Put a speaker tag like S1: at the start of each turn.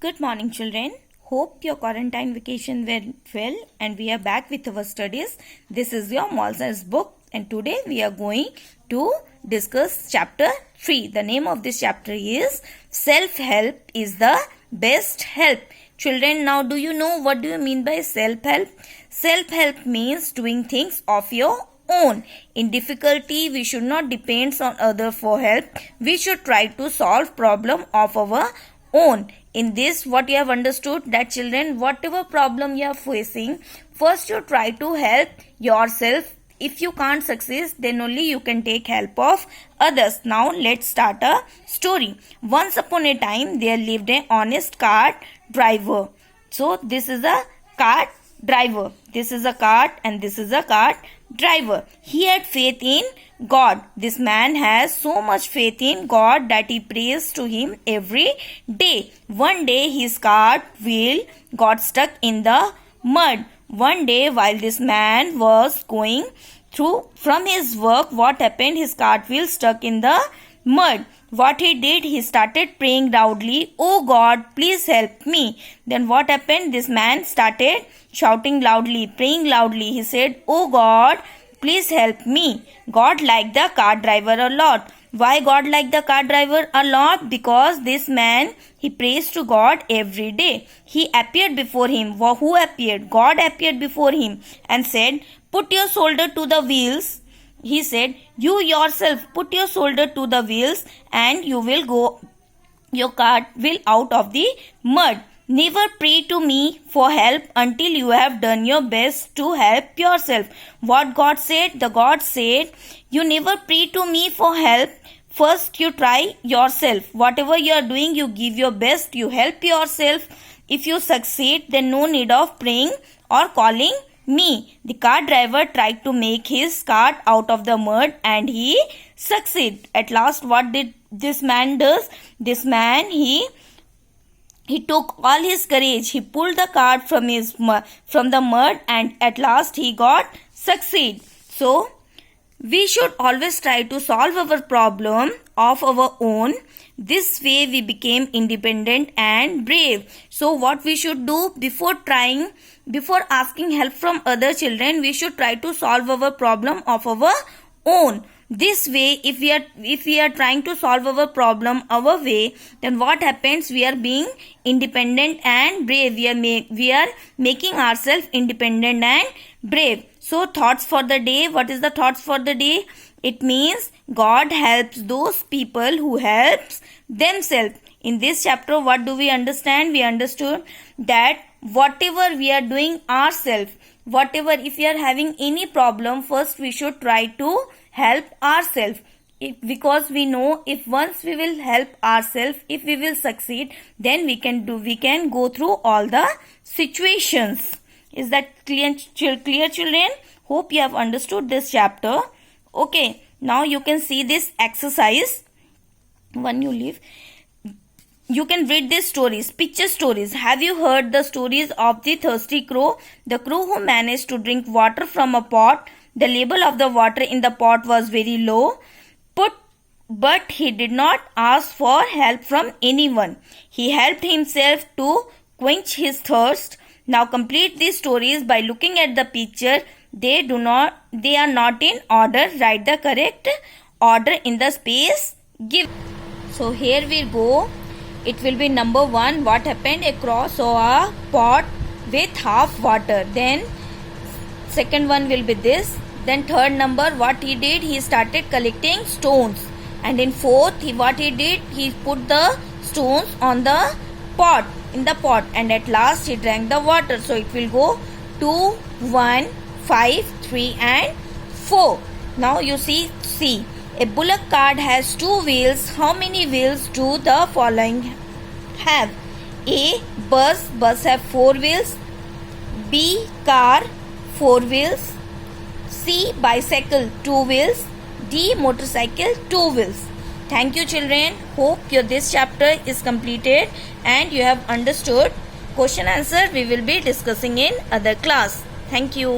S1: Good morning, children. Hope your quarantine vacation went well and we are back with our studies. This is your moral science book and today we are going to discuss chapter 3. The name of this chapter is Self-Help is the Best Help. Children, now do you know what do you mean by self-help? Self-help means doing things of your own. In difficulty, we should not depend on others for help. We should try to solve problem of our own. In this, what you have understood that children, whatever problem you are facing, first you try to help yourself. If you can't succeed, then only you can take help of others. Now let's start a story. Once upon a time, there lived an honest cart driver. So this is a cart driver. This is a cart and this is a cart driver. He had faith in God. This man has so much faith in God that he prays to him every day. One day his cart wheel got stuck in the mud. One day while this man was going through from his work, what happened? His cart wheel stuck in the mud. What he did, he started praying loudly, "Oh God, please help me." Then what happened? This man started shouting loudly, praying loudly. He said, "Oh God, please help me." God liked the cart driver a lot. Why God liked the cart driver a lot? Because this man, he prays to God every day. He appeared before him. Who appeared? God appeared before him and said, "Put your shoulder to the wheels." He said, "You yourself put your shoulder to the wheels and you will go, your cart will out of the mud. Never pray to me for help until you have done your best to help yourself." What God said? The God said, you never pray to me for help. First you try yourself. Whatever you are doing, you give your best, you help yourself. If you succeed, then no need of praying or calling me. The cart driver tried to make his cart out of the mud and he succeeded. At last, what did this man does? This man, he took all his courage. He pulled the cart from the mud and at last he got succeed. So, we should always try to solve our problem of our own. This way we became independent and brave. So what we should do before asking help from other children, we should try to solve our problem of our own. This way, if we are trying to solve our problem our way, then what happens? We are being independent and brave. We are making ourselves independent and brave. So thoughts for the day. What is the thoughts for the day? It means God helps those people who helps themselves. In this chapter, what do we understand? We understood that whatever we are doing ourselves, if we are having any problem, first we should try to help ourselves. Because we know if once we will help ourselves, if we will succeed, then we can go through all the situations. Is that clear children? Hope you have understood this chapter. Okay, now you can see this exercise. When you leave, you can read these stories, picture stories. Have you heard the stories of the thirsty crow? The crow who managed to drink water from a pot. The level of the water in the pot was very low, but he did not ask for help from anyone. He helped himself to quench his thirst. Now complete these stories by looking at the picture. They are not in order. Write the correct order in the space given. So here we go. It will be number 1. What happened? A crow saw a pot with half water. Then second one will be this. Then third number, what he did? He started collecting stones. And in fourth, what he did? He put the stones on the pot, and at last he drank the water. So it will go 2, 1, 5, 3 and 4. Now you see, a bullock cart has 2 wheels. How many wheels do the following have? A, bus have 4 wheels. B, car, 4 wheels. C, bicycle, 2 wheels. D, motorcycle, 2 wheels. Thank you children. Hope this chapter is completed and you have understood. Question answer we will be discussing in other class. Thank you.